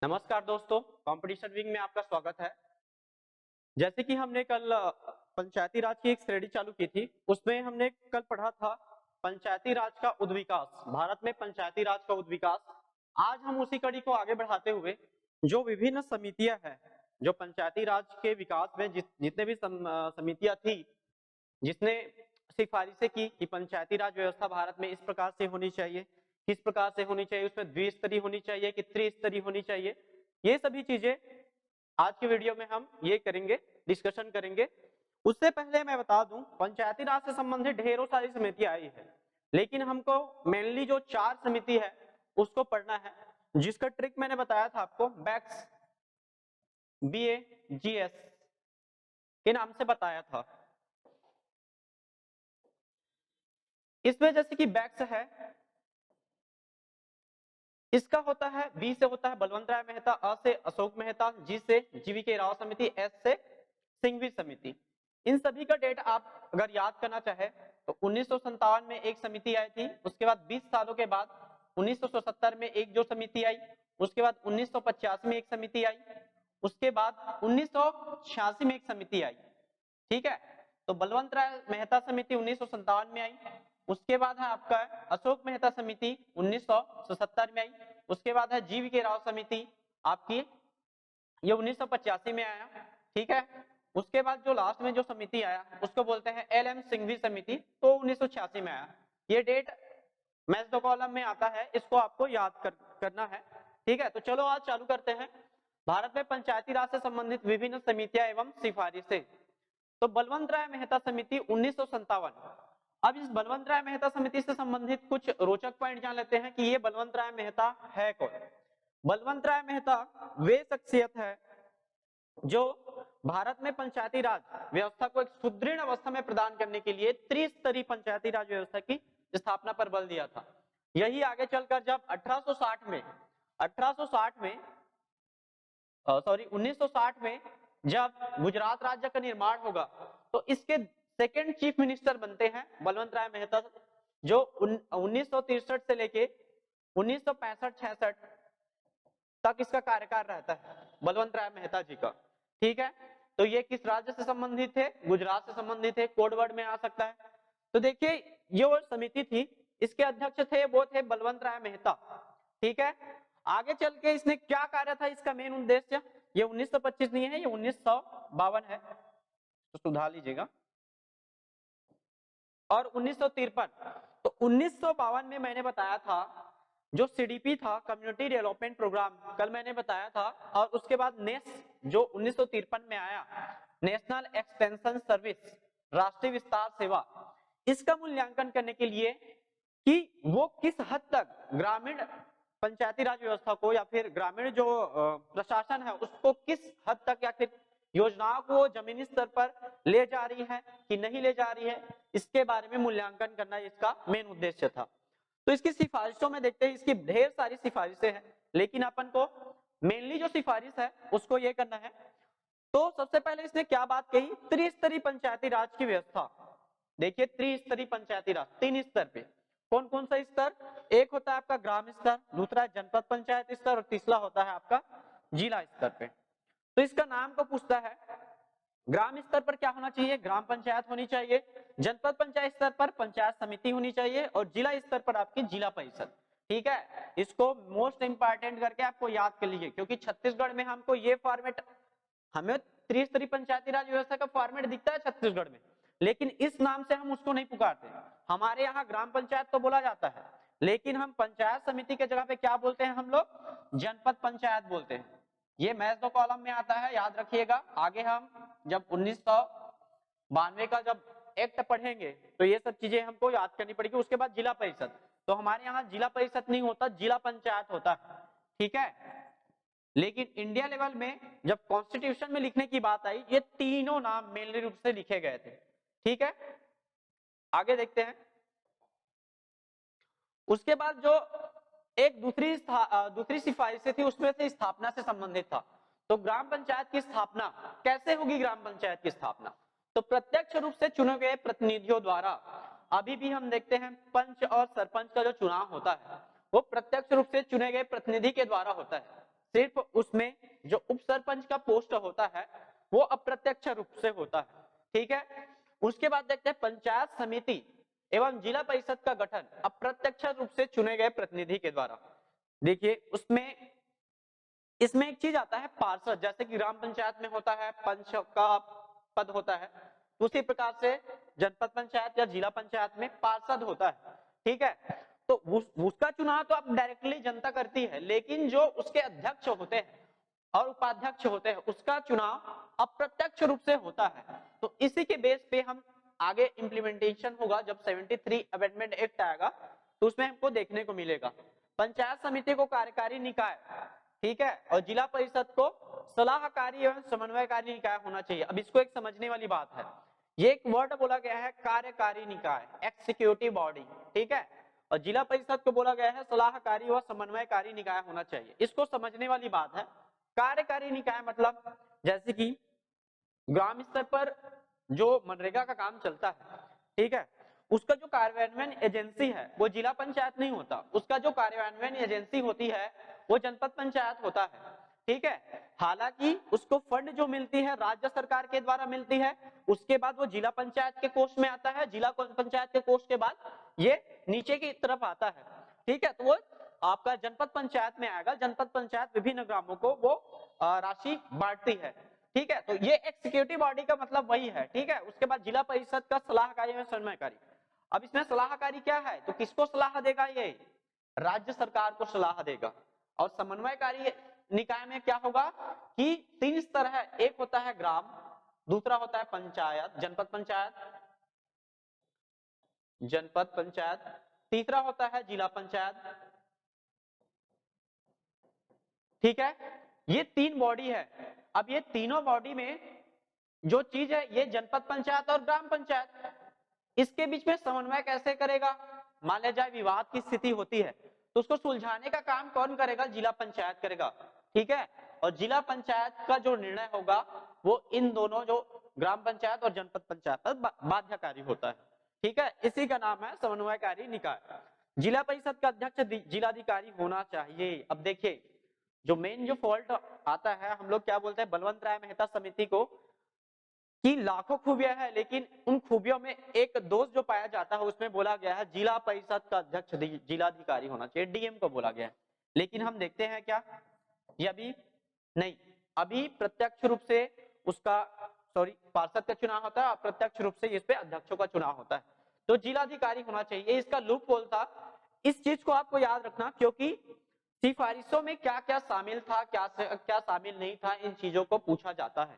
नमस्कार दोस्तों, competition wing में आपका स्वागत है। जैसे कि हमने कल पंचायती राज की एक श्रेणी चालू की थी, उसमें हमने कल पढ़ा था पंचायती राज का उद्विकास, भारत में पंचायती राज का उद्विकास। आज हम उसी कड़ी को आगे बढ़ाते हुए जो विभिन्न समितियां हैं, जो पंचायती राज के विकास में जितने भी समितियां थी, जिसने सिफारिशें की कि पंचायती राज व्यवस्था भारत में इस प्रकार से होनी चाहिए, किस प्रकार से होनी चाहिए, उसमें द्विस्तरीय होनी चाहिए कि त्रिस्तरीय होनी चाहिए, ये सभी चीजें आज की वीडियो में हम ये करेंगे, डिस्कशन करेंगे। उससे पहले मैं बता दूं, पंचायती राज से संबंधित ढेरों सारी समितियां आई है, लेकिन हमको मेनली जो 4 समिति है उसको पढ़ना है, जिसका ट्रिक मैंने बताया था आपको, बैक्स, बीए, जीएस के नाम से बताया था। इसमें जैसे कि बैक्स है, इसका होता है, बी से होता है बलवंत राय मेहता, अ से अशोक मेहता, जी से जीवी के राव समिति, एस से सिंघवी समिति। इन सभी का डेट आप अगर याद करना चाहे तो 1957 में एक समिति आई थी, उसके बाद 20 सालों के बाद 1977 में एक जो समिति आई, उसके बाद 1985 में एक समिति आई, उसके बाद 1986 में एक समिति आई। ठीक है, तो बलवंत राय मेहता समिति 1957 में आई, उसके बाद है आपका अशोक मेहता समिति 1977 में आई, उसके बाद है जीवी के राव समिति आपकी ये 1985 में आया। ठीक है, उसके बाद जो लास्ट में जो समिति आया उसको बोलते हैं एल.एम. सिंघवी समिति, तो 1986 में आया। ये डेट मैच द कॉलम में आता है, इसको आपको याद करना है। ठीक है, तो चलो आज चालू करते हैं भारत में पंचायती राज से संबंधित विभिन्न समितियां एवं सिफारिशें। तो बलवंत राय मेहता समिति 1957। अब इस बलवंत राय मेहता समिति से संबंधित कुछ रोचक पॉइंट जान लेते हैं कि ये बलवंत राय मेहता है कौन। बलवंत राय मेहता वे शख्सियत है जो भारत में पंचायती राज व्यवस्था को एक सुदृढ़ अवस्था में प्रदान करने के लिए त्रिस्तरीय पंचायती राज व्यवस्था की स्थापना पर बल दिया था। यही आगे चलकर जब 1960 में जब गुजरात राज्य का निर्माण होगा तो इसके सेकंड चीफ मिनिस्टर बनते हैं बलवंत राय मेहता, जो 1963 से लेके 1965-66 तक इसका कार्यकाल रहता है बलवंत राय मेहता जी का। ठीक है, तो ये किस राज्य से संबंधित है? गुजरात से संबंधित है, कोड वर्ड में आ सकता है। तो देखिए, ये वो समिति थी, इसके अध्यक्ष थे वो थे बलवंत राय मेहता। ठीक है, आगे चल के इसने क्या कार्य था, इसका मेन उद्देश्य, ये 1925 नहीं है, ये 1952 है, तो सुधार लीजिएगा। और 1953, तो 1952 में मैंने बताया था जो सीडीपी था, कम्युनिटी डेवलपमेंट प्रोग्राम, कल मैंने बताया था, और उसके बाद नेस जो 1953 में आया, नेशनल एक्सटेंशन सर्विस, राष्ट्रीय विस्तार सेवा, इसका मूल्यांकन करने के लिए कि वो किस हद तक ग्रामीण पंचायती राज व्यवस्था को या फिर ग्रामीण जो प्रशासन है उसको किस हद तक या फिर योजनाओं को जमीनी स्तर पर ले जा रही है कि नहीं ले जा रही है, इसके बारे में मूल्यांकन करना इसका मेन उद्देश्य था। तो इसकी सिफारिशों में देखते हैं, इसकी ढेर सारी सिफारिशें हैं, लेकिन अपन को मेनली जो सिफारिश है उसको ये करना है। तो सबसे पहले इसने क्या बात कही, त्रिस्तरीय पंचायती राज की व्यवस्था। देखिए, त्रिस्तरीय पंचायती राज, 3 स्तर पे। कौन कौन सा स्तर? एक होता है आपका ग्राम स्तर, दूसरा है जनपद पंचायत स्तर, और तीसरा होता है आपका जिला स्तर पे। तो इसका नाम को पूछता है, ग्राम स्तर पर क्या होना चाहिए? ग्राम पंचायत होनी चाहिए। जनपद पंचायत स्तर पर पंचायत समिति होनी चाहिए, और जिला स्तर पर आपकी जिला परिषद। ठीक है, इसको मोस्ट इंपॉर्टेंट करके आपको याद कर लीजिए, क्योंकि छत्तीसगढ़ में हमको ये फॉर्मेट, हमें त्रिस्तरीय पंचायती राज व्यवस्था का फॉर्मेट दिखता है छत्तीसगढ़ में, लेकिन इस नाम से हम उसको नहीं पुकारते। हमारे यहाँ ग्राम पंचायत तो बोला जाता है, लेकिन हम पंचायत समिति के जगह पे क्या बोलते हैं? हम लोग जनपद पंचायत बोलते हैं। ये मैच द कॉलम में आता है, याद रखिएगा। आगे हम जब 1992 का जब एक्ट पढ़ेंगे तो ये सब चीजें हमको याद करनी पड़ेगी। उसके बाद जिला परिषद, तो हमारे यहाँ जिला परिषद नहीं होता, जिला पंचायत होता है। ठीक है, लेकिन इंडिया लेवल में जब कॉन्स्टिट्यूशन में लिखने की बात आई, ये तीनों नाम मेनली रूप से लिखे गए थे। ठीक है, आगे देखते हैं। उसके बाद जो एक दूसरी सिफारिशें थी, उसमें से स्थापना से संबंधित था। तो ग्राम पंचायत की स्थापना कैसे होगी? ग्राम पंचायत की स्थापना तो प्रत्यक्ष रूप से चुने गए प्रतिनिधियों द्वारा। अभी भी हम देखते हैं पंच और सरपंच का जो चुनाव होता है वो प्रत्यक्ष रूप से चुने गए प्रतिनिधि के द्वारा होता है। सिर्फ उसमें जो उप सरपंच का पोस्ट होता है वो अप्रत्यक्ष रूप से होता है, ठीक है। उसके बाद देखते हैं पंचायत समिति एवं जिला परिषद का गठन अप्रत्यक्ष रूप से चुने गए प्रतिनिधि के द्वारा। देखिए उसमें इसमें एक चीज आता है पार्षद, जैसे कि ग्राम पंचायत में होता है पंच का पद होता है, उसी प्रकार से जनपद पंचायत या जिला पंचायत में पार्षद होता है, ठीक है। तो उसका चुनाव तो अब डायरेक्टली जनता करती है, लेकिन जो उसके अध्यक्ष होते हैं और उपाध्यक्ष होते हैं उसका चुनाव अप्रत्यक्ष रूप से होता है। तो इसी के बेस पे हम आगे इम्प्लीमेंटेशन होगा, जब 73 अमेंडमेंट एक्ट आएगा तो उसमें हमको देखने को मिलेगा। पंचायत समिति को कार्यकारी निकाय, ठीक है, और जिला परिषद को सलाहकारी एवं समन्वयकारी निकाय होना चाहिए। अब इसको एक समझने वाली बात है, ये एक वर्ड बोला गया है कार्यकारी निकाय, एक्सिक्यूटिव बॉडी, ठीक है, और जिला परिषद को बोला गया है सलाहकारी व समन्वयकारी निकाय होना चाहिए। इसको समझने वाली बात है, कार्यकारी निकाय मतलब जैसे कि ग्राम स्तर पर जो मनरेगा का काम चलता है, ठीक है, उसका जो कार्यान्वयन एजेंसी है वो जिला पंचायत नहीं होता, उसका जो कार्यान्वयन एजेंसी होती है वो जनपद पंचायत होता है, ठीक है। हालांकि उसको फंड जो मिलती है राज्य सरकार के द्वारा मिलती है, उसके बाद वो जिला पंचायत के कोष में आता है, जिला पंचायत के कोष के बाद ये नीचे की तरफ आता है, ठीक है। तो वो आपका जनपद पंचायत में आएगा, जनपद पंचायत विभिन्न ग्रामों को वो राशि बांटती है, ठीक है। तो ये एक्सिक्यूटिव बॉडी का मतलब वही है, ठीक है। उसके बाद जिला परिषद का सलाहकारी एवं समन्वयकारी। अब इसमें सलाहकारी क्या है, तो किसको सलाह देगा, ये राज्य सरकार को सलाह देगा। और समन्वयकारी निकाय में क्या होगा कि 3 स्तर है, एक होता है ग्राम, दूसरा होता है पंचायत, जनपद पंचायत, तीसरा होता है जिला पंचायत, ठीक है। ये 3 बॉडी है। अब ये तीनों बॉडी में जो चीज है ये जनपद पंचायत और ग्राम पंचायत, इसके बीच में समन्वय कैसे करेगा। मान लिया जाए विवाद की स्थिति होती है तो उसको सुलझाने का काम कौन करेगा, जिला पंचायत करेगा, ठीक है। और जिला पंचायत का जो निर्णय होगा वो इन दोनों जो ग्राम पंचायत और जनपद पंचायत पर बाध्यकारी होता है, ठीक है। इसी का नाम है समन्वयकारी निकाय। जिला परिषद का अध्यक्ष जिलाधिकारी होना चाहिए। अब देखिए जो मेन जो फॉल्ट आता है, हम लोग क्या बोलते हैं बलवंत राय मेहता समिति को कि लाखों खूबियां है, लेकिन उन खूबियों में एक दोष जो पाया जाता है उसमें बोला गया है जिला परिषद का अध्यक्ष जिलाधिकारी होना चाहिए, डीएम को बोला गया है। लेकिन हम देखते हैं क्या, ये अभी नहीं, अभी प्रत्यक्ष रूप से उसका पार्षद का चुनाव होता है, अप्रत्यक्ष रूप से इस पे अध्यक्षों का चुनाव होता है। तो जिलाधिकारी होना चाहिए, इसका लूप होल था। इस चीज को आपको याद रखना, क्योंकि सिफारिशों में क्या क्या शामिल था, क्या शामिल नहीं था, इन चीजों को पूछा जाता है,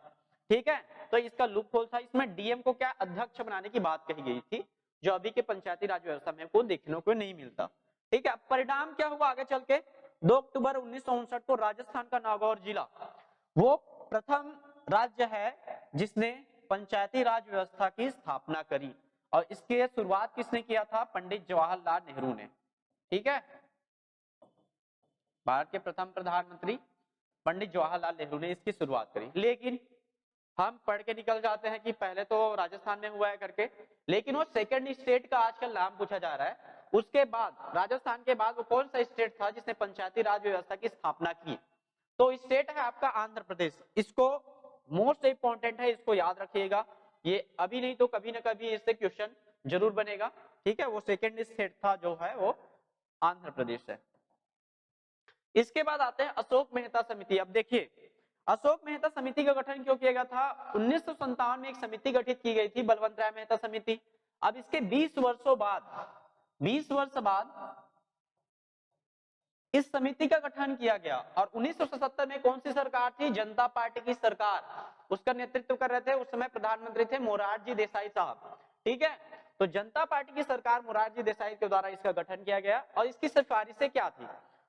ठीक है। तो इसका लूप होल था, इसमें डीएम को क्या अध्यक्ष बनाने की बात कही गई थी, जो अभी के पंचायती राज व्यवस्था में को देखने को नहीं मिलता, ठीक है। परिणाम क्या हुआ आगे चल के, 2 अक्टूबर 1959 को राजस्थान का नागौर जिला वो प्रथम राज्य है जिसने पंचायती राज व्यवस्था की स्थापना करी, और इसकी शुरुआत किसने किया था, पंडित जवाहरलाल नेहरू ने, ठीक है। भारत के प्रथम प्रधानमंत्री पंडित जवाहरलाल नेहरू ने इसकी शुरुआत करी। लेकिन हम पढ़ के निकल जाते हैं कि पहले तो राजस्थान में हुआ है करके, लेकिन वो सेकंड स्टेट का आजकल नाम पूछा जा रहा है। उसके बाद राजस्थान के बाद वो कौन सा स्टेट था जिसने पंचायती राज व्यवस्था की स्थापना की, तो स्टेट है आपका आंध्र प्रदेश। इसको मोस्ट इंपॉर्टेंट है, इसको याद रखिएगा, ये अभी नहीं तो कभी ना कभी इससे क्वेश्चन जरूर बनेगा, ठीक है। वो सेकंड स्टेट था जो है वो आंध्र प्रदेश है। इसके बाद आते हैं अशोक मेहता समिति। अब देखिए अशोक मेहता समिति का गठन क्यों किया गया था, 1957 में एक समिति गठित की गई थी, बलवंत राय मेहता समिति। अब इसके 20 वर्षों बाद इस समिति का गठन किया गया, और 1977 में कौन सी सरकार थी, जनता पार्टी की सरकार, उसका नेतृत्व कर रहे थे उस समय प्रधानमंत्री थे मोरारजी देसाई साहब, ठीक है। तो जनता पार्टी की सरकार मोरारजी देसाई के द्वारा इसका गठन किया गया, और इसकी सिफारिशें क्या थी,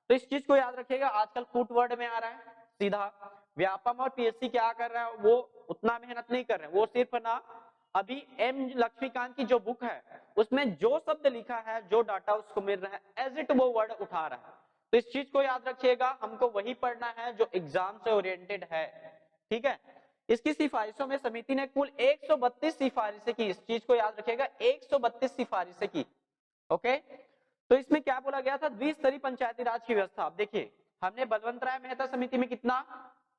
तो इस चीज को याद रखिएगा। आजकल फुट वर्ड में आ रहा है सीधा, व्यापम और पीएससी क्या कर रहा है, वो उतना मेहनत नहीं कर रहे, वो सिर्फ ना अभी एम लक्ष्मीकांत की जो बुक है उसमें जो शब्द लिखा है, जो डाटा उसको मिल रहा है एज इट वो वर्ड उठा रहा है। तो इस चीज को याद रखिएगा, हमको वही पढ़ना है जो एग्जाम से ओरिएंटेड है, ठीक है। इसकी सिफारिशों में समिति ने कुल 132 सिफारिशें की, इस चीज को याद रखिएगा, 132 सिफारिशें की, ओके। तो इसमें क्या बोला गया था, द्विस्तरीय पंचायती राज की व्यवस्था। अब देखिए हमने बलवंत राय मेहता समिति में कितना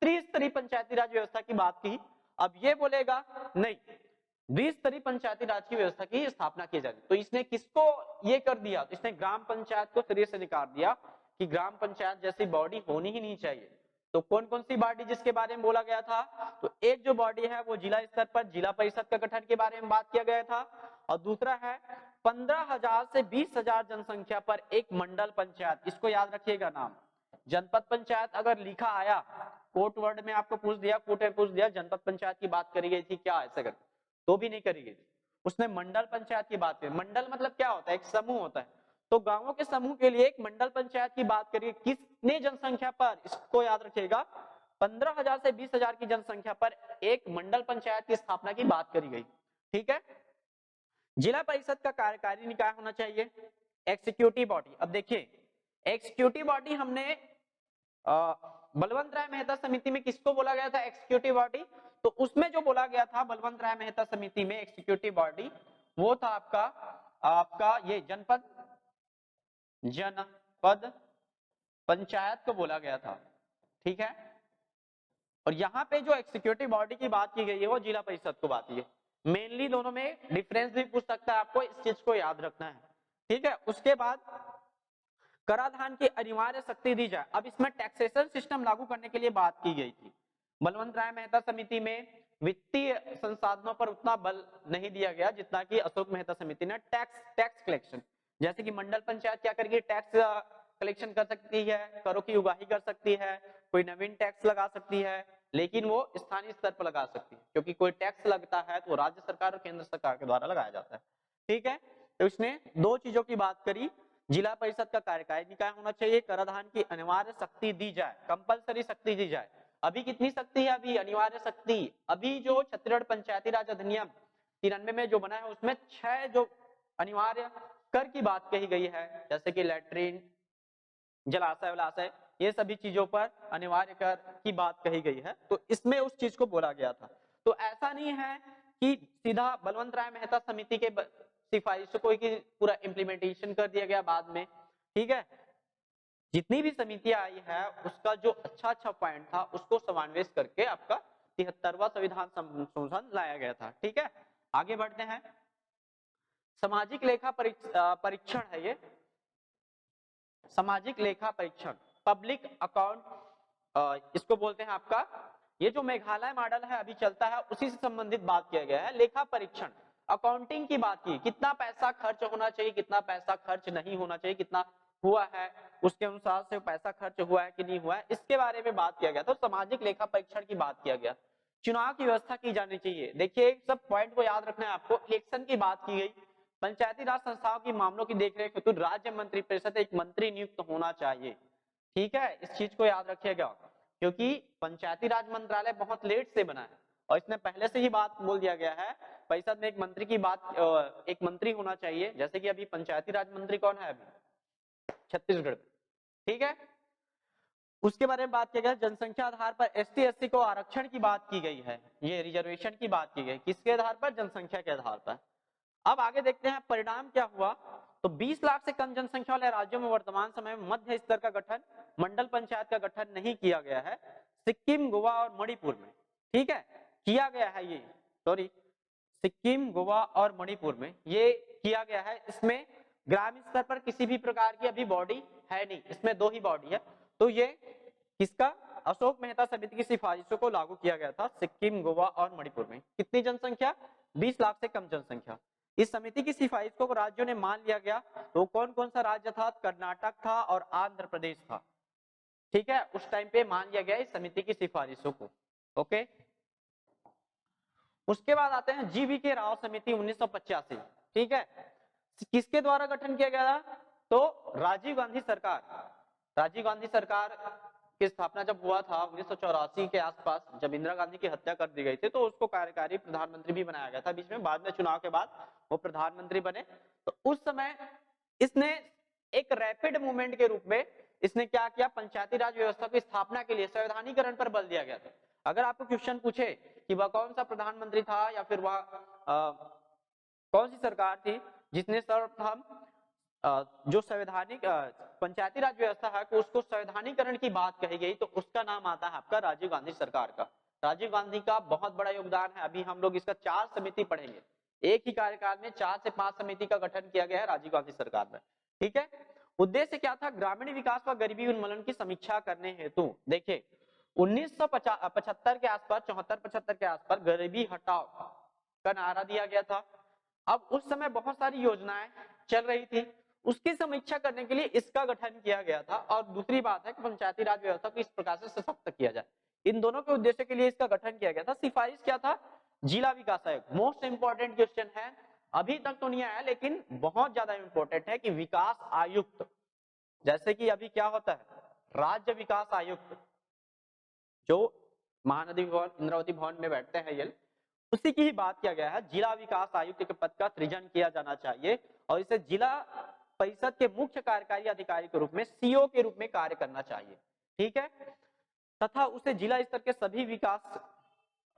त्रिस्तरीय पंचायती राज व्यवस्था की बात की। अब ये बोलेगा नहीं, द्विस्तरीय पंचायती राज की व्यवस्था की स्थापना की जाती। तो इसने किसको ये कर दिया, तो इसने ग्राम पंचायत को सिरे से निकाल दिया कि ग्राम पंचायत जैसी बॉडी होनी ही नहीं चाहिए। तो कौन कौन सी बॉडी जिसके बारे में बोला गया था, तो एक जो बॉडी है वो जिला स्तर पर जिला परिषद का गठन के बारे में बात किया गया था, और दूसरा है 15,000 से 20,000 जनसंख्या पर एक मंडल पंचायत। इसको याद रखिएगा नाम। जनपद पंचायत अगर लिखा आया कोर्ट वर्ड में, आपको पूछ दिया, कोर्ट में पूछ दिया जनपद पंचायत की बात करी गई थी क्या, ऐसे कर तो भी नहीं करी गई, उसने मंडल पंचायत की बात की। मंडल मतलब क्या होता है, एक समूह होता है। तो गांवों के समूह के लिए एक मंडल पंचायत की बात करिए, कितने जनसंख्या पर, इसको याद रखिएगा 15,000 से 20,000 की जनसंख्या पर एक मंडल पंचायत की स्थापना की बात करी गई। ठीक है। जिला परिषद का कार्यकारी निकाय होना चाहिए, एग्जीक्यूटिव बॉडी। अब देखिए एग्जीक्यूटिव बॉडी हमने बलवंत राय मेहता समिति में किसको बोला गया था एग्जीक्यूटिव बॉडी, तो उसमें जो बोला गया था बलवंत राय मेहता समिति में एग्जीक्यूटिव बॉडी, वो था आपका ये जनपद पंचायत को बोला गया था। ठीक है। और यहाँ पे जो एग्जीक्यूटिव बॉडी की बात की गई है वो जिला परिषद को बात की है। मेनली दोनों में डिफरेंस भी पूछ सकता है, आपको इस चीज को याद रखना है। ठीक है। उसके बाद कराधान की अनिवार्य शक्ति दी जाए। अब इसमें टैक्सेशन सिस्टम लागू करने के लिए बात की गई थी। बलवंत राय मेहता समिति में वित्तीय संसाधनों पर उतना बल नहीं दिया गया जितना कि अशोक मेहता समिति ने टैक्स कलेक्शन, जैसे कि मंडल पंचायत क्या करेगी, टैक्स कलेक्शन कर सकती है, करों की उगाही कर सकती है, कोई नवीन टैक्स लगा सकती है, लेकिन वो स्थानीय स्तर पर लगा सकती है, क्योंकि कोई टैक्स लगता है तो राज्य सरकार और केंद्र सरकार के द्वारा लगाया जाता है। ठीक है। तो इसने दो चीजों की बात करी, जिला परिषद का कार्यकारी निकाय होना चाहिए, कराधान की अनिवार्य शक्ति दी जाए, कंपलसरी शक्ति दी जाए। अभी कितनी शक्ति है, अभी अनिवार्य शक्ति, अभी जो छत्तीसगढ़ पंचायती राज अधिनियम 93 में जो बना है उसमें 6 जो अनिवार्य कर की बात कही गई है, जैसे कि लैट्रिन, जलाशय वलाशय, ये सभी चीजों पर अनिवार्य कर की बात कही गई है। तो इसमें उस चीज को बोला गया था। तो ऐसा नहीं है कि सीधा बलवंत राय मेहता समिति के सिफारिशों को ही पूरा इम्प्लीमेंटेशन कर दिया गया बाद में। ठीक है। जितनी भी समितियां आई है उसका जो अच्छा पॉइंट था उसको समावेश करके आपका 73वां संविधान संशोधन लाया गया था। ठीक है। आगे बढ़ते हैं। सामाजिक लेखा परीक्षण है ये, सामाजिक लेखा परीक्षण, पब्लिक अकाउंट इसको बोलते हैं आपका। ये जो मेघालय मॉडल है अभी चलता है उसी से संबंधित बात किया गया है। लेखा परीक्षण, अकाउंटिंग की बात की, कितना पैसा खर्च होना चाहिए, कितना पैसा खर्च नहीं होना चाहिए, कितना हुआ है उसके अनुसार से पैसा खर्च हुआ है कि नहीं हुआ है, इसके बारे में बात किया गया। तो सामाजिक लेखा परीक्षण की बात किया गया। चुनाव की व्यवस्था की जानी चाहिए। देखिए सब पॉइंट को याद रखना है आपको। इलेक्शन की बात की गई, पंचायती राज संस्थाओं की मामलों की देखरेख हेतु राज्य मंत्री परिषद एक मंत्री नियुक्त होना चाहिए। ठीक है। इस चीज को याद रखिएगा, क्योंकि पंचायती राज मंत्रालय बहुत लेट से बना है और इसमें पहले से ही बात बोल दिया गया है परिषद में एक मंत्री की बात, एक मंत्री होना चाहिए। जैसे कि अभी पंचायती राज मंत्री कौन है अभी छत्तीसगढ़ में। ठीक है। उसके बारे में बात किया गया। जनसंख्या आधार पर एसटी एससी को आरक्षण की बात की गई है, ये रिजर्वेशन की बात की गई, किसके आधार पर, जनसंख्या के आधार पर। अब आगे देखते हैं परिणाम क्या हुआ। तो 20 लाख से कम जनसंख्या वाले राज्यों में वर्तमान समय में मध्य स्तर का गठन, मंडल पंचायत का गठन नहीं किया गया है। सिक्किम, गोवा और मणिपुर में, ठीक है, किया गया है ये, सॉरी, सिक्किम, गोवा और मणिपुर में ये किया गया है। इसमें ग्रामीण स्तर पर किसी भी प्रकार की अभी बॉडी है नहीं, इसमें 2 ही बॉडी है। तो ये किसका, अशोक मेहता समिति की सिफारिशों को लागू किया गया था सिक्किम, गोवा और मणिपुर में। कितनी जनसंख्या, 20 लाख से कम जनसंख्या। इस समिति की सिफारिश को राज्यों ने मान लिया गया। तो कौन कौन सा राज्य था, कर्नाटक था और आंध्र प्रदेश था। ठीक है। उस टाइम पे मान लिया गया इस समिति की सिफारिशों को। ओके। उसके बाद आते हैं जीवी के राव समिति 1985। ठीक है। किसके द्वारा गठन किया गया था, तो राजीव गांधी सरकार, राजीव गांधी सरकार की स्थापना जब हुआ था 1984 के आसपास, जब इंदिरा गांधी की हत्या कर दी गई थी, तो उसको कार्यकारी प्रधानमंत्री भी बनाया गया था बीच में, बाद में चुनाव के बाद वो प्रधानमंत्री बने। तो उस समय इसने एक रैपिड मूवमेंट के रूप में इसने क्या किया, पंचायती राज व्यवस्था की स्थापना के लिए संवैधानिकरण पर बल दिया गया था। अगर आपको क्वेश्चन पूछे कि वह कौन सा प्रधानमंत्री था या फिर वह कौन सी सरकार थी जिसने सर्वप्रथम जो संवैधानिक पंचायती राज व्यवस्था है कि उसको संवैधानिकरण की बात कही गई तो उसका नाम आता है आपका राजीव गांधी सरकार का। राजीव गांधी का बहुत बड़ा योगदान है। अभी हम लोग इसका 4 समिति पढ़ेंगे, एक ही कार्यकाल में 4 से 5 समिति का गठन किया गया है राजीव गांधी सरकार में। ठीक है, उद्देश्य क्या था? ग्रामीण विकास व गरीबी उन्मूलन की समीक्षा करने हेतु देखिए 1975 के आसपास, 74-75 के आसपास गरीबी हटाओ का नारा दिया गया था। अब उस समय बहुत सारी योजनाएं चल रही थी, उसकी समीक्षा करने के लिए इसका गठन किया गया था। और दूसरी बात है कि पंचायती राज व्यवस्था को इस प्रकार से सशक्त किया जाए, इन दोनों के उद्देश्य के लिए इसका गठन किया गया था। सिफारिश क्या था? जिला विकास आयोग। मोस्ट इंपॉर्टेंट क्वेश्चन है, अभी तक तो नहीं आया लेकिन बहुत ज्यादा इंपॉर्टेंट है कि विकास आयुक्त, जैसे कि अभी क्या होता है राज्य विकास आयुक्त, जो महानदी भवन, इंद्रावती भवन में बैठते हैं ये, उसी की ही बात किया गया है। जिला विकास आयुक्त के पद का सृजन किया जाना चाहिए और इसे जिला परिषद के मुख्य कार्यकारी अधिकारी के रूप में, सीओ के रूप में कार्य करना चाहिए। ठीक है, तथा उसे जिला स्तर के सभी विकास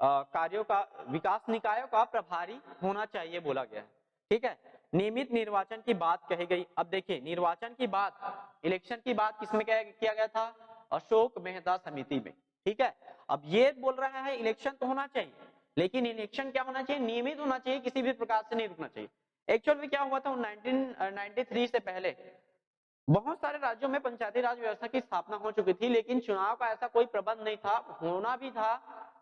कार्यों का, विकास निकायों का प्रभारी होना चाहिए बोला गया है। ठीक है, नियमित निर्वाचन की बात कही गई। अब देखिए निर्वाचन की बात, इलेक्शन की बात किसमें किया गया था? अशोक मेहता समिति में। ठीक है, अब ये बोल रहा है इलेक्शन तो होना चाहिए, लेकिन इलेक्शन क्या होना चाहिए? नियमित होना चाहिए, किसी भी प्रकार से नहीं रुकना चाहिए। एक्चुअल में क्या हुआ था 1993 से पहले बहुत सारे राज्यों में पंचायती राज व्यवस्था की स्थापना हो चुकी थी, लेकिन चुनाव का ऐसा कोई प्रबंध नहीं था। होना भी था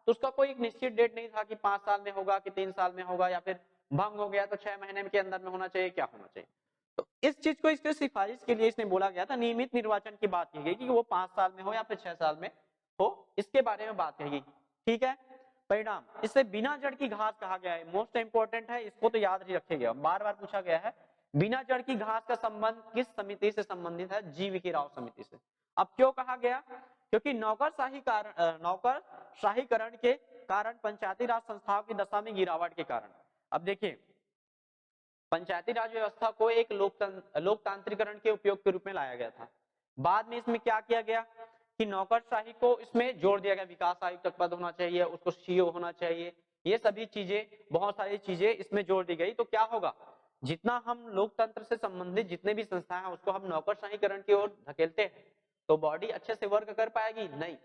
तो उसका कोई एक निश्चित डेट नहीं था कि 5 साल में होगा कि 3 साल में होगा, या फिर भंग हो गया तो 6 महीने के अंदर में होना चाहिए, क्या होना चाहिए। तो इस चीज को, इसके सिफारिश के लिए इसने बोला गया था। नियमित निर्वाचन की बात की गई कि वो 5 साल में हो या फिर 6 साल में हो, इसके बारे में बात कही गई। ठीक है, परिणाम, इसे बिना जड़ की घास कहा गया है। मोस्ट इंपोर्टेंट है, इसको तो याद ही रखेगा, बार बार पूछा गया है। बिना जड़ की घास का संबंध किस समिति से संबंधित है? जीवीके राव समिति से। अब क्यों कहा गया? क्योंकि नौकरशाहीकरण के कारण, पंचायती राज संस्थाओं की दशा में गिरावट के कारण। अब देखिए पंचायती राज व्यवस्था को एक लोकतांत्रिकरण के उपयोग के रूप में लाया गया था। बाद में इसमें क्या किया गया कि नौकरशाही को इसमें जोड़ दिया गया। विकास आयुक्त पद होना चाहिए, उसको सीओ होना चाहिए, ये सभी चीजें, बहुत सारी चीजें इसमें जोड़ दी गई। तो क्या होगा, जितना हम लोकतंत्र से संबंधित जितने भी संस्थाएं हैं उसको हम नौकरशाहीकरण की ओर धकेलते हैं तो बॉडी अच्छे से वर्क कर पाएगी? नहीं।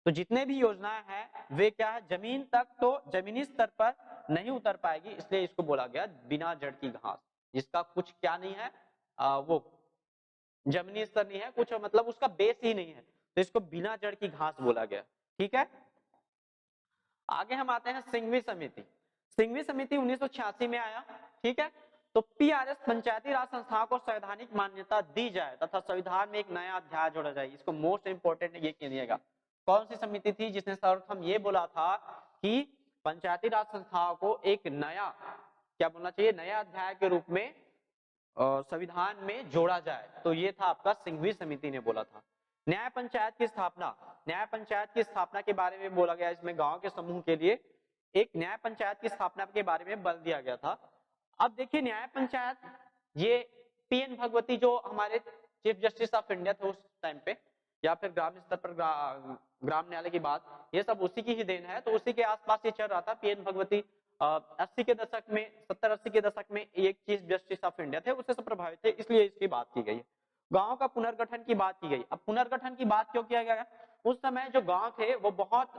तो जितने भी योजनाएं हैं वे क्या है, जमीन तक, तो जमीनी स्तर पर नहीं उतर पाएगी, इसलिए इसको बोला गया बिना जड़ की घास, जिसका कुछ क्या नहीं है, वो जमीनी स्तर नहीं है, कुछ मतलब उसका बेस ही नहीं है, तो इसको बिना जड़ की घास बोला गया। ठीक है, आगे हम आते हैं सिंघवी समिति। सिंघवी समिति 1986 में आया। ठीक है, तो पीआरएस, पंचायती राज संस्थाओं को संवैधानिक मान्यता दी जाए तथा संविधान में एक नया अध्याय जोड़ा जाए। इसको मोस्ट इंपोर्टेंट ये कीजिएगा, कौन सी समिति थी जिसने सर्वप्रथम ये बोला था कि पंचायती राज संस्थाओं को एक नया, क्या बोलना चाहिए, नया अध्याय के रूप में संविधान में जोड़ा जाए? तो ये था आपका सिंघवी समिति ने बोला था। न्याय पंचायत की स्थापना, न्याय पंचायत की स्थापना के बारे में बोला गया। इसमें गांव के समूह के लिए एक न्याय पंचायत की स्थापना के बारे में बल दिया गया था। अब देखिए न्याय पंचायत, ये पीएन भगवती जो हमारे चीफ जस्टिस ऑफ इंडिया थे उस टाइम पे, या फिर ग्राम स्तर पर ग्राम न्यायालय की बात, ये सब उसी की ही देन है। तो उसी के आसपास ये चल रहा था। पीएन भगवती 80 के दशक में, 70-80 के दशक में एक चीफ जस्टिस ऑफ इंडिया थे, उससे सब प्रभावित थे, इसलिए इसकी बात की गई। गांव का पुनर्गठन की बात की गई। अब पुनर्गठन की बात क्यों किया गया? उस समय जो गांव थे वो बहुत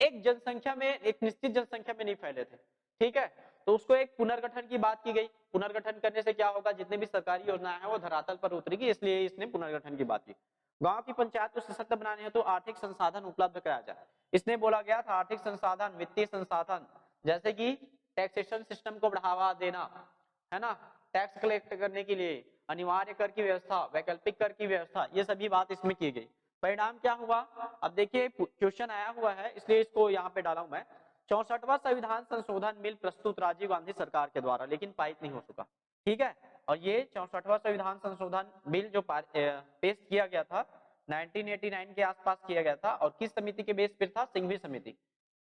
एक जनसंख्या में, एक निश्चित जनसंख्या में नहीं फैले थे। ठीक है, तो उसको एक पुनर्गठन की बात की गई। पुनर्गठन करने से क्या होगा, जितने भी सरकारी योजनाएं हैं वो धरातल पर उतरेगी, इसलिए इसने पुनर्गठन की बात की। गांव की पंचायत को सशक्त बनाने हेतु आर्थिक संसाधन उपलब्ध कराया जाए। इसने बोला गया था आर्थिक संसाधन, वित्तीय संसाधन, जैसे कि टैक्सेशन सिस्टम को बढ़ावा देना, है ना, टैक्स कलेक्ट करने के लिए अनिवार्य कर की व्यवस्था, वैकल्पिक कर की व्यवस्था, ये सभी बात इसमें की गई। परिणाम क्या हुआ? अब देखिए क्वेश्चन आया हुआ है इसलिए इसको यहाँ पे डाला हूं मैं। 64वां संविधान संशोधन बिल प्रस्तुत राजीव गांधी सरकार के द्वारा, लेकिन पारित नहीं हो चुका। ठीक है, और ये 64वां संविधान संशोधन बिल जो पेश किया गया था 1989 के आसपास किया गया था, और किस समिति के बेस पर था? सिंघवी समिति।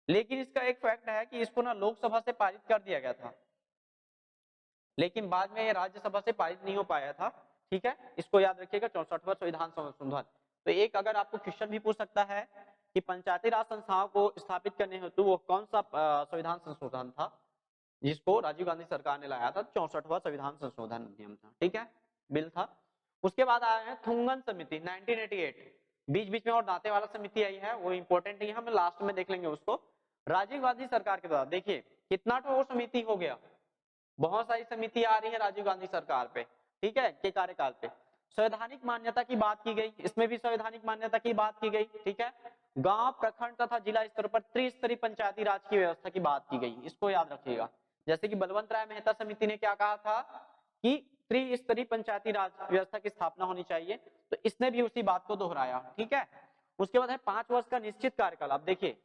लेकिन इसका एक फैक्ट है कि इसको ना लोकसभा से पारित कर दिया गया था, लेकिन बाद में ये राज्यसभा से पारित नहीं हो पाया था। ठीक है, इसको याद रखिएगा, 64वां संविधान संशोधन। तो एक अगर आपको क्वेश्चन भी पूछ सकता है कि पंचायती राज संस्थाओं को स्थापित करने हेतु वो कौन सा संविधान संशोधन था, जिसको राजीव गांधी सरकार ने लाया था, 64वां संविधान संशोधन अधिनियम था, ठीक है, बिल था। उसके बाद आया है थुंगन समिति 1988, बीच बीच में और दांते वाला समिति आई है, वो इंपॉर्टेंट नहीं है, हम लास्ट में देख लेंगे उसको। राजीव गांधी सरकार के द्वारा, देखिए कितना ठो समिति हो गया, बहुत सारी समिति आ रही है राजीव गांधी सरकार पे, ठीक है, के कार्यकाल पे। संवैधानिक मान्यता की बात की गई, इसमें भी संवैधानिक मान्यता की बात की गई, ठीक है। गांव, प्रखंड तथा जिला स्तर पर त्रिस्तरीय पंचायती राज की व्यवस्था की बात की गई, इसको याद रखिएगा। जैसे कि बलवंत राय मेहता समिति ने क्या कहा था कि त्रिस्तरीय पंचायती राज व्यवस्था की स्थापना होनी चाहिए, तो इसने भी उसी बात को दोहराया, ठीक है। उसके बाद है 5 वर्ष का निश्चित कार्यकाल। अब देखिए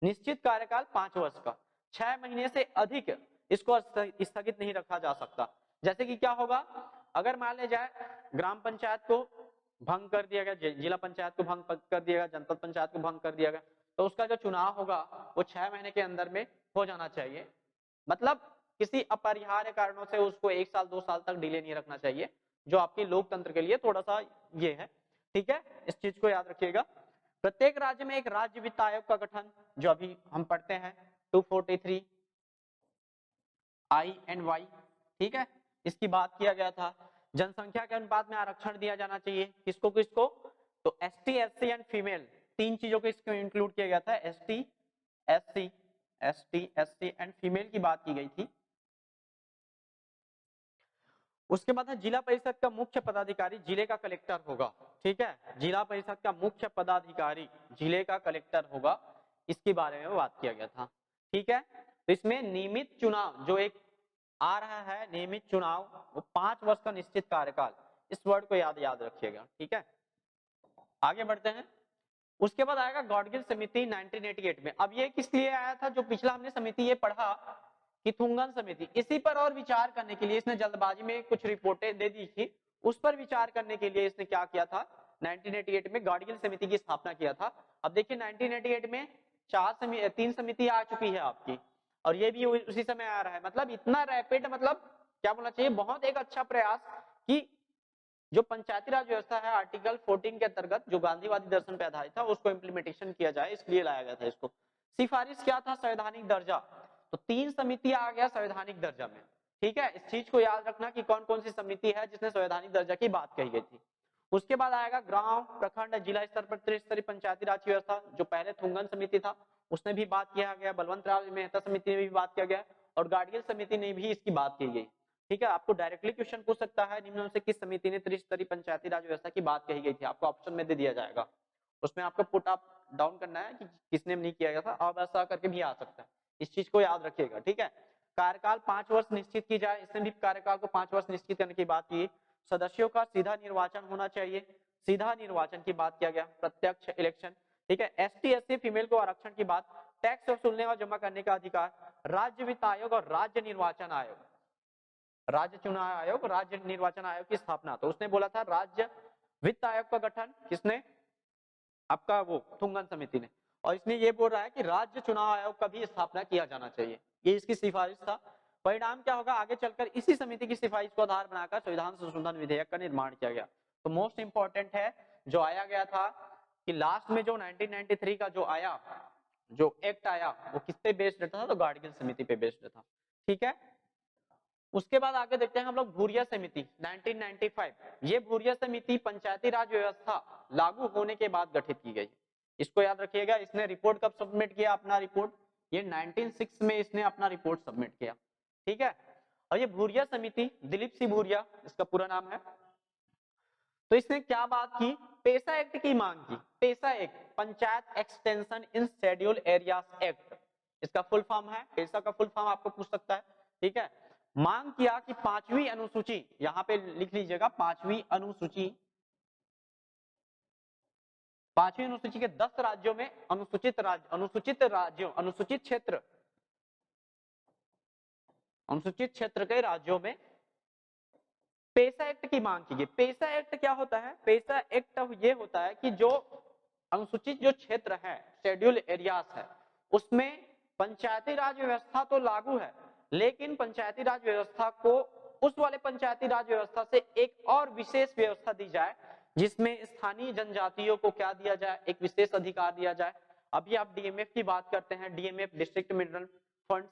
निश्चित कार्यकाल 5 वर्ष का, 6 महीने से अधिक इसको स्थगित नहीं रखा जा सकता। जैसे कि क्या होगा, अगर मान लिया जाए ग्राम पंचायत को भंग कर दिया गया, जिला पंचायत को भंग कर दिया गया, जनपद पंचायत को भंग कर दिया गया, तो उसका जो चुनाव होगा वो 6 महीने के अंदर में हो जाना चाहिए। मतलब किसी अपरिहार्य कारणों से उसको 1 साल 2 साल तक डिले नहीं रखना चाहिए, जो आपके लोकतंत्र के लिए थोड़ा सा ये है, ठीक है, इस चीज को याद रखिएगा। प्रत्येक राज्य में एक राज्य वित्त आयोग का गठन, जो अभी हम पढ़ते हैं 243 INY, ठीक है, इसकी बात किया गया था। जनसंख्या के अनुपात में आरक्षण दिया जाना चाहिए, किसको किसको, तो ST SC एंड फीमेल, 3 चीजों को इसको इंक्लूड किया गया था, ST SC एंड फीमेल की बात की गई थी। उसके बाद है जिला परिषद का मुख्य पदाधिकारी जिले का कलेक्टर होगा, ठीक है, जिला परिषद का मुख्य पदाधिकारी जिले का कलेक्टर होगा, इसके बारे में बात किया गया था, ठीक है। तो इसमें नियमित चुनाव जो एक आ रहा है, नियमित चुनाव, वो 5 वर्ष का निश्चित कार्यकाल, इस वर्ड को याद रखिएगा, ठीक है। आगे बढ़ते हैं। उसके बाद आएगा गॉडगिल समिति 1988 में। अब ये किस लिए आया था, जो पिछला हमने समिति ये पढ़ा कि थुंगन समिति, इसी पर और विचार करने के लिए इसने जल्दबाजी में कुछ रिपोर्टें दे दी थी, उस पर विचार करने के लिए इसने क्या किया था, 1988 में गॉडगिल समिति की स्थापना किया था। अब देखिए 1988 में 3 समिति आ चुकी है आपकी, और ये भी उसी समय आ रहा है, मतलब इतना रैपिड, मतलब क्या बोलना चाहिए, बहुत एक अच्छा प्रयास कि जो पंचायती राज व्यवस्था है आर्टिकल 14 के अंतर्गत जो गांधीवादी दर्शन पे आधारित था, उसको इम्प्लीमेंटेशन किया जाए, इसलिए लाया गया था इसको। सिफारिश क्या था, संवैधानिक दर्जा, तो 3 समिति आ गया संवैधानिक दर्जा में, ठीक है। इस चीज को याद रखना कि कौन कौन सी समिति है जिसने संवैधानिक दर्जा की बात कही गई थी। उसके बाद आएगा गांव, प्रखंड, जिला स्तर पर त्रिस्तरीय पंचायती राज व्यवस्था, जो पहले थुंगन समिति था उसने भी बात किया गया, बलवंत राव मेहता समिति ने भी बात किया गया, और गाडगिल समिति ने भी इसकी बात की गई, ठीक है। आपको डायरेक्टली क्वेश्चन पूछ सकता है, निम्न से किस समिति ने त्रिस्तरीय पंचायती राज व्यवस्था की बात कही गई थी, आपको ऑप्शन में दे दिया जाएगा, उसमें आपको पुट अप डाउन करना है कि किसने नहीं किया गया था, अब ऐसा करके भी आ सकता है, इस चीज को याद रखिएगा, ठीक है। कार्यकाल 5 वर्ष निश्चित की जाए, इसने भी कार्यकाल को 5 वर्ष निश्चित करने की बात की। सदस्यों का सीधा निर्वाचन होना चाहिए, सीधा निर्वाचन की बात किया गया, प्रत्यक्ष इलेक्शन, ठीक है। ST SC फीमेल को आरक्षण की बात, टैक्स वसूलने और जमा करने का अधिकार, राज्य वित्त आयोग और राज्य निर्वाचन आयोग, राज्य चुनाव आयोग, राज्य निर्वाचन आयोग की स्थापना, तो उसने बोला था राज्य वित्त आयोग का गठन, किसने, आपका वो थुंगन समिति ने, और इसने ये बोल रहा है कि राज्य चुनाव आयोग का भी स्थापना किया जाना चाहिए, ये इसकी सिफारिश था। परिणाम क्या होगा, आगे चलकर इसी समिति की सिफारिश को आधार बनाकर संविधान संशोधन विधेयक का निर्माण किया गया। तो मोस्ट इंपॉर्टेंट है जो आया गया था कि लास्ट में जो 1993 का जो आया, जो एक्ट आया, वो किस पे बेस्ड था, तो गाडगिल समिति पे बेस्ड था, ठीक है। उसके बाद आगे देखते हैं हम लोग भूरिया समिति 1995। ये भूरिया समिति पंचायती राज व्यवस्था लागू होने के बाद गठित की गई, इसको याद रखिएगा। इसने रिपोर्ट कब सबमिट किया, अपना रिपोर्ट, ये 1906 में इसने अपना रिपोर्ट सबमिट किया, ठीक है। और ये भूरिया समिति, दिलीप सिंह भूरिया इसका पूरा नाम है, तो इसने क्या बात की, पेशा एक्ट की मांग की, पेशा act, panchayat extension in schedule areas act, इसका फुल फॉर्म है, पेशा का फुल फॉर्म आपको पूछ सकता है, ठीक है। मांग किया कि 5वीं अनुसूची, यहां पे लिख लीजिएगा 5वीं अनुसूची, 5वीं अनुसूची के 10 राज्यों में अनुसूचित राज्यों, अनुसूचित क्षेत्र के राज्यों में पेशा एक्ट की मांग की गई। पेशा एक्ट क्या होता है, पेशा एक्ट ये होता है कि जो अनुसूचित जो क्षेत्र है, शेड्यूल एरियाज है, उसमें पंचायती राज व्यवस्था तो लागू है, लेकिन पंचायती राज व्यवस्था को उस वाले पंचायती राज व्यवस्था से एक और विशेष व्यवस्था दी जाए, जिसमें स्थानीय जनजातियों को क्या दिया जाए, एक विशेष अधिकार दिया जाए। अभी आप DMF की बात करते हैं, DMF डिस्ट्रिक्ट मिनरल फंड्स,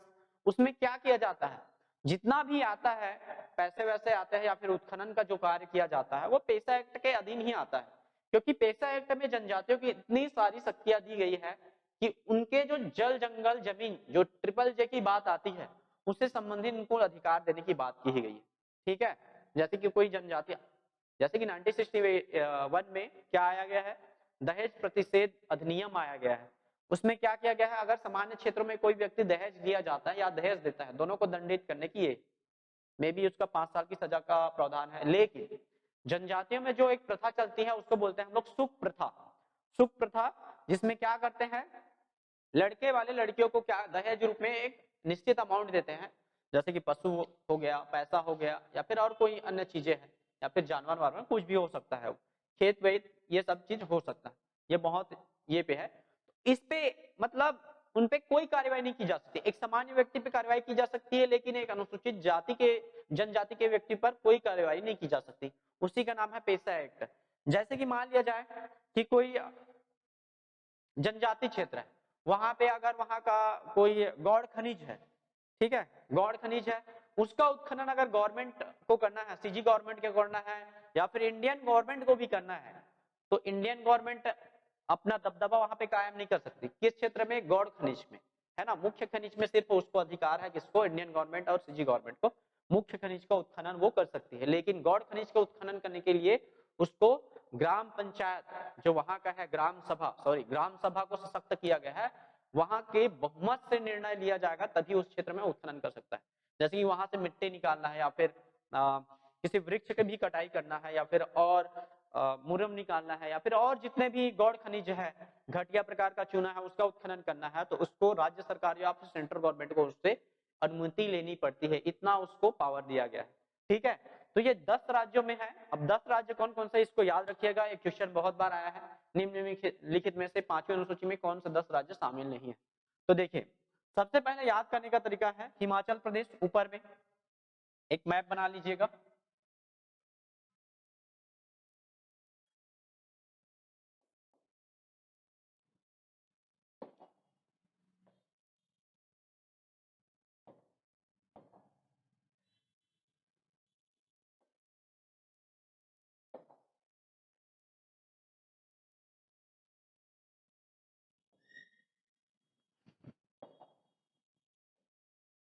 उसमें क्या किया जाता है, जितना भी आता है पैसे वैसे आते हैं या फिर उत्खनन का जो कार्य किया जाता है वो पेसा एक्ट के अधीन ही आता है, क्योंकि पेसा एक्ट में जनजातियों की इतनी सारी शक्तियां दी गई है कि उनके जो जल जंगल जमीन जो ट्रिपल जे की बात आती है उससे संबंधित उनको अधिकार देने की बात की गई है। ठीक है, जैसे कि कोई जनजाति, जैसे कि 1961 में क्या आया गया है, दहेज प्रतिषेध अधिनियम आया गया है। उसमें क्या किया गया है, अगर सामान्य क्षेत्रों में कोई व्यक्ति दहेज दिया जाता है या दहेज देता है, दोनों को दंडित करने की में भी उसका 5 साल की सजा का प्रावधान है। लेकिन जनजातियों में जो एक प्रथा चलती है उसको बोलते हैं हम लोग सुख प्रथा। सुख प्रथा जिसमें क्या करते हैं, लड़के वाले लड़कियों को क्या दहेज रूप में एक निश्चित अमाउंट देते हैं, जैसे कि पशु हो गया, पैसा हो गया, या फिर और कोई अन्य चीजें हैं, या फिर जानवर वानवर कुछ भी हो सकता है, खेत वेत ये सब चीज हो सकता है। ये बहुत ये पे है, इस पे मतलब उन पे कोई कार्रवाई नहीं की जा सकती। एक सामान्य व्यक्ति पे कार्रवाई की जा सकती है, लेकिन एक अनुसूचित जाति के जनजाति के व्यक्ति पर कोई कार्रवाई नहीं की जा सकती। उसी का नाम है पेसा एक्ट। जैसे कि मान लिया जाए कि कोई जनजाति क्षेत्र है, वहां पे अगर वहां का कोई गौड़ खनिज है, ठीक है, गौड़ खनिज है, उसका उत्खनन अगर गवर्नमेंट को करना है, सीजी गवर्नमेंट को करना है या फिर इंडियन गवर्नमेंट को भी करना है, तो इंडियन गवर्नमेंट अपना दबदबा वहां पे कायम नहीं कर सकती। किस क्षेत्र में, गौड़ खनिज में, है ना, मुख्य खनिज में सिर्फ उसको अधिकार है, किसको, इंडियन गवर्नमेंट और सीजी गवर्नमेंट को मुख्य खनिज का उत्खनन वो कर सकती है। लेकिन गौड़ खनिज का उत्खनन करने के लिए उसको ग्राम पंचायत जो वहां का है, ग्राम सभा को सशक्त किया गया है, वहां के बहुमत से निर्णय लिया जाएगा तभी उस क्षेत्र में उत्खनन कर सकता है। जैसे कि वहां से मिट्टी निकालना है या फिर किसी वृक्ष की भी कटाई करना है या फिर और मुरम निकालना है या फिर और जितने भी गौड़ खनिज है, घटिया प्रकार का चूना है, उसका उत्खनन करना है, तो उसको राज्य सरकार या फिर सेंट्रल गवर्नमेंट को उससे अनुमति लेनी पड़ती है। इतना उसको पावर दिया गया है। ठीक है, तो ये 10 राज्यों में है। अब 10 राज्य कौन कौन से, इसको याद रखिएगा, एक क्वेश्चन बहुत बार आया है, निम्नलिखित में से 5वीं अनुसूची में कौन से 10 राज्य शामिल नहीं है। तो देखिए, सबसे पहले याद करने का तरीका है हिमाचल प्रदेश, ऊपर में एक मैप बना लीजिएगा।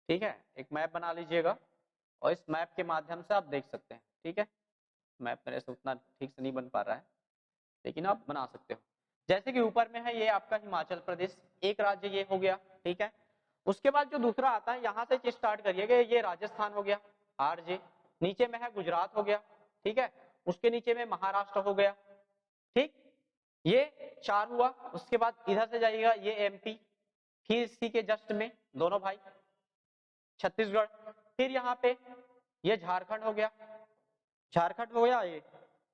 ठीक है, एक मैप बना लीजिएगा और इस मैप के माध्यम से आप देख सकते हैं। ठीक है, मैप मेरे से उतना ठीक से नहीं बन पा रहा है, लेकिन आप बना सकते हो। जैसे कि ऊपर में है ये आपका हिमाचल प्रदेश, एक राज्य ये हो गया। ठीक है, उसके बाद जो दूसरा आता है, यहाँ से स्टार्ट करिएगा, ये राजस्थान हो गया, आरजे, नीचे में है गुजरात हो गया। ठीक है, उसके नीचे में महाराष्ट्र हो गया। ठीक, ये 4 हुआ। उसके बाद इधर से जाइएगा, ये एमपी, फिर इसी के जस्ट में दोनों भाई छत्तीसगढ़, फिर यहाँ पे ये झारखंड हो गया, झारखंड हो गया ये।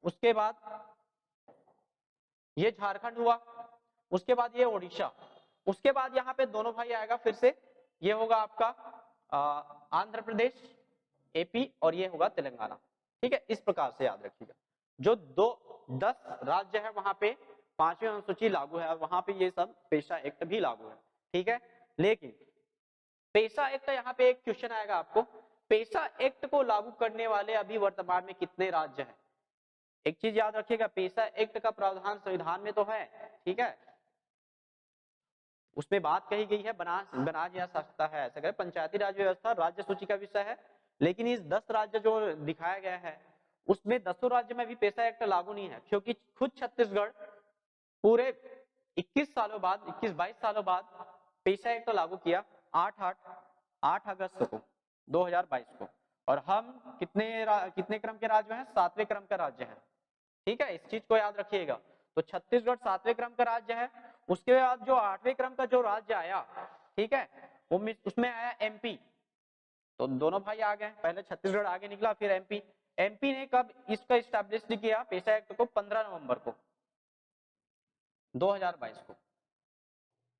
उसके बाद ये झारखंड हुआ, उसके बाद ये ओडिशा, उसके बाद यहाँ पे दोनों भाई आएगा फिर से, ये होगा आपका आंध्र प्रदेश, एपी, और ये होगा तेलंगाना। ठीक है, इस प्रकार से याद रखिएगा। जो 10 राज्य है वहां पे 5वीं अनुसूची लागू है और वहां पे ये सब पेशा एक्ट भी लागू है। ठीक है, लेकिन पेशा एक्ट, यहाँ पे एक क्वेश्चन आएगा आपको, पेशा एक्ट को लागू करने वाले अभी वर्तमान में कितने राज्य हैं। एक चीज याद रखिएगा, पेशा एक्ट का प्रावधान संविधान में तो है, ठीक है, उसमें बात कही गई है बना जा सकता है, ऐसा कहे, पंचायती राज व्यवस्था राज्य सूची का विषय है। लेकिन इस 10 राज्य जो दिखाया गया है उसमें 10 राज्य में भी पेशा एक्ट लागू नहीं है, क्योंकि खुद छत्तीसगढ़ पूरे 21 सालों बाद, 21-22 सालों बाद पेशा एक्ट लागू किया 8 अगस्त को 2022 को। और हम कितने क्रम के राज्य हैं, 7वें क्रम का राज्य है। ठीक है, इस चीज को याद रखिएगा। तो छत्तीसगढ़ 7वें क्रम का राज्य है। उसके बाद जो 8वें क्रम का जो राज्य आया, ठीक है, वो उसमें आया एमपी। तो दोनों भाई आ गए, पहले छत्तीसगढ़ आगे निकला, फिर एमपी। एमपी ने कब इसका स्टैब्लिश किया पेशा एक्ट को, 15 नवंबर को 2022 को।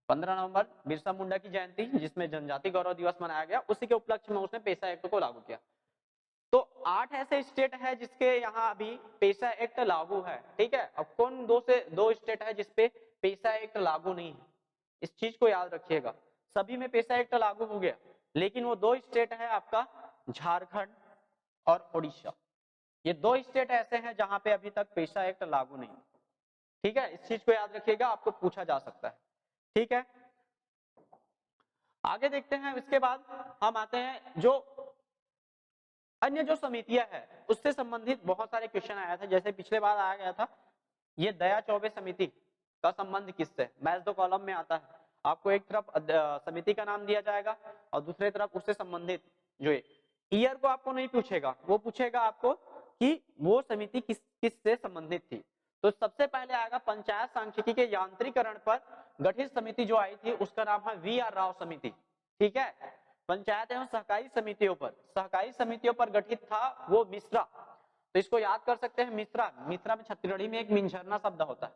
15 नवंबर बिरसा मुंडा की जयंती, जिसमें जनजाति गौरव दिवस मनाया गया, उसी के उपलक्ष्य में उसने पेशा एक्ट को लागू किया। तो 8 ऐसे स्टेट है जिसके यहाँ अभी पेशा एक्ट लागू है। ठीक है, अब कौन दो स्टेट है जिसपे पेशा एक्ट लागू नहीं है, इस चीज को याद रखिएगा। सभी में पेशा एक्ट लागू हो गया, लेकिन वो दो स्टेट है आपका झारखंड और उड़ीसा। ये दो स्टेट ऐसे हैं जहां पे अभी तक पेशा एक्ट लागू नहीं। ठीक है, इस चीज को याद रखिएगा, आपको पूछा जा सकता है। ठीक है, आगे देखते हैं। इसके बाद हम आते हैं जो अन्य जो समितियां हैं उससे संबंधित बहुत सारे क्वेश्चन आया था। जैसे पिछले बार आया गया था, ये दया चौबे समिति का संबंध किससे, मैच द कॉलम में आता है। आपको एक तरफ समिति का नाम दिया जाएगा और दूसरी तरफ उससे संबंधित जो ईयर को आपको नहीं पूछेगा, वो पूछेगा आपको कि वो समिति किससे संबंधित थी। तो सबसे पहले आएगा पंचायत सांख्यिकी के यांत्रिकरण पर गठित समिति जो आई थी, उसका नाम है वी.आर. राव समिति। ठीक है, पंचायत एवं सहकारी समितियों पर गठित था वो मिश्रा। तो इसको याद कर सकते हैं, मिश्रा। मिश्रा में छत्तीसगढ़ी में एक मिंझरना शब्द होता है,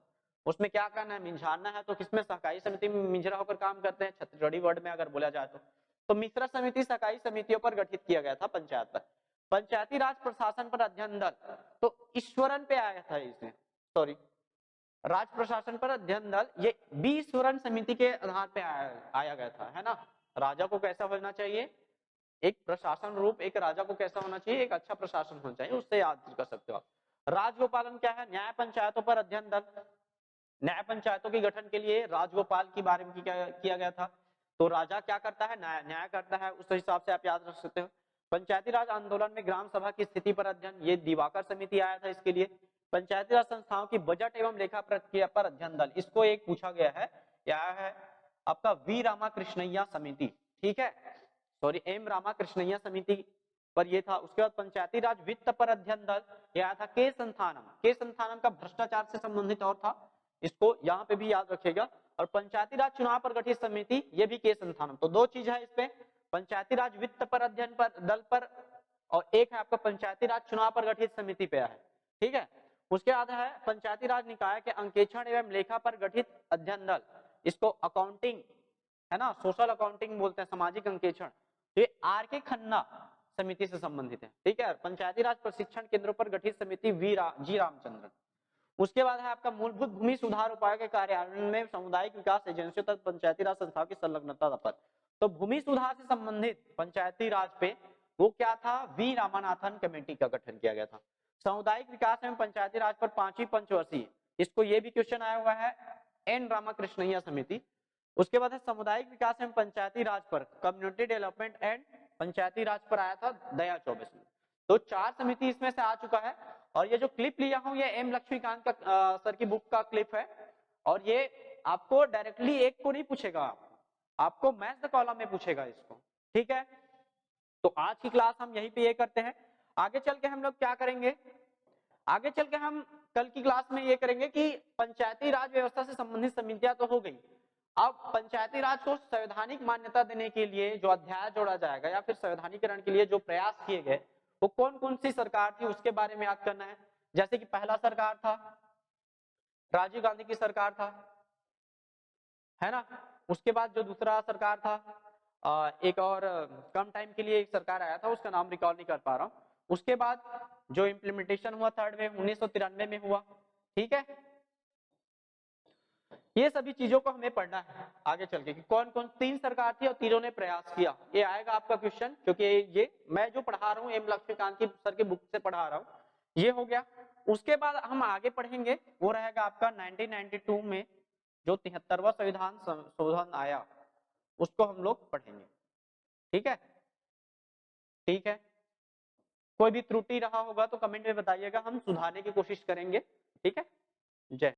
उसमें क्या करना है, मिंझाना है। तो किसमें, सहकारी समिति में मिंझरा होकर काम करते हैं, छत्तीसगढ़ी वर्ड में अगर बोला जाए तो मिश्रा समिति सहकारी समितियों पर गठित किया गया था पंचायत पर। पंचायती राज प्रशासन पर अध्ययन दल, तो ईश्वरन पे आया था इसमें, सॉरी, राज प्रशासन पर अध्ययन दल ये बी ईश्वरन समिति के आधार पे आया गया था, है ना। राजा को कैसा होना चाहिए, एक प्रशासन रूप, एक राजा को कैसा होना चाहिए, एक अच्छा प्रशासन होना चाहिए, उससे याद कर सकते हो आप। राजगोपालन क्या है, न्याय पंचायतों पर अध्ययन दल। न्याय पंचायतों के गठन के लिए राजगोपाल के बारे में किया गया था। तो राजा क्या करता है, न्याय करता है, उस हिसाब से आप याद रख सकते हो। पंचायती राज आंदोलन में ग्राम सभा की स्थिति पर अध्ययन, ये दिवाकर समिति आया था इसके लिए। पंचायती राज संस्थाओं की बजट एवं लेखा प्रक्रिया पर अध्ययन दल, इसको एक पूछा गया है, क्या है आपका वी रामाकृष्णैया समिति। ठीक है, सॉरी, एम रामाकृष्णैया समिति पर ये था। उसके बाद पंचायती राज वित्त पर अध्ययन दल, ये आया था के संथानम। के संथानम का भ्रष्टाचार से संबंधित और था, इसको यहाँ पे भी याद रखिएगा। और पंचायती राज चुनाव पर गठित समिति, ये भी के संथानम। तो दो चीज है इसपे, पंचायती राज वित्त पर अध्ययन पर दल पर, और एक है आपका पंचायती राज चुनाव पर गठित समिति पे है। ठीक है, उसके बाद है पंचायती राज निकाय के अंकेक्षण एवं लेखा पर गठित अध्ययन दल, इसको अकाउंटिंग, है ना, सोशल अकाउंटिंग बोलते हैं, सामाजिक अंकेक्षण। तो ये आर के खन्ना समिति से संबंधित है। ठीक है, पंचायती राज प्रशिक्षण केंद्रों पर गठित समिति जी रामचंद्रन। उसके बाद है आपका मूलभूत भूमि सुधार उपाय के कार्यान्वयन में सामुदायिक विकास एजेंसियों तक पंचायती राज संस्थाओं की संलग्नता पर। तो भूमि सुधार से संबंधित पंचायती राज पे वो क्या था, वी रामानाथन कमेटी का गठन किया गया था। सामुदायिक विकास एवं पंचायती राज पर 5वीं पंचवर्षीय, इसको ये भी क्वेश्चन आया हुआ है, एन रामाकृष्णैया समिति। उसके बाद है सामुदायिक विकास एवं पंचायती राज पर कम्युनिटी डेवलपमेंट एंड पंचायती राज पर आया था दया चौबे समिति। तो 4 समिति इसमें से आ चुका है। और ये जो क्लिप लिया हूं ये एम लक्ष्मीकांत का सर की बुक का क्लिप है, और ये आपको डायरेक्टली एक को नहीं पूछेगा, आपको मैच द कॉलम में पूछेगा इसको। ठीक है, तो आज की क्लास हम यहीं पे ये करते हैं। आगे चल के हम लोग क्या करेंगे, आगे चल के हम कल की क्लास में ये करेंगे कि पंचायती राज व्यवस्था से संबंधित समितियां तो हो गई, अब पंचायती राज को संवैधानिक मान्यता देने के लिए जो अध्याय जोड़ा जाएगा या फिर संवैधानिकरण के लिए जो प्रयास किए गए वो कौन कौन सी सरकार थी उसके बारे में याद करना है। जैसे कि पहला सरकार था राजीव गांधी की सरकार था, है ना। उसके बाद जो दूसरा सरकार था एक और कम टाइम के लिए एक सरकार आया था, उसका नाम रिकॉल नहीं कर पा रहा हूं। उसके बाद जो इम्प्लीमेंटेशन हुआ थर्ड वेव 1993 में हुआ। ठीक है, ये सभी चीजों को हमें पढ़ना है आगे चल के कि कौन कौन 3 सरकार थी और तीनों ने प्रयास किया। ये आएगा आपका क्वेश्चन, क्योंकि ये मैं जो पढ़ा रहा हूँ एम लक्ष्मीकांत की सर की बुक से पढ़ा रहा हूँ। ये हो गया। उसके बाद हम आगे पढ़ेंगे, वो रहेगा आपका 1992 में जो 73वां संविधान संशोधन आया, उसको हम लोग पढ़ेंगे। ठीक है, ठीक है, कोई भी त्रुटि रहा होगा तो कमेंट में बताइएगा, हम सुधारने की कोशिश करेंगे। ठीक है, जय।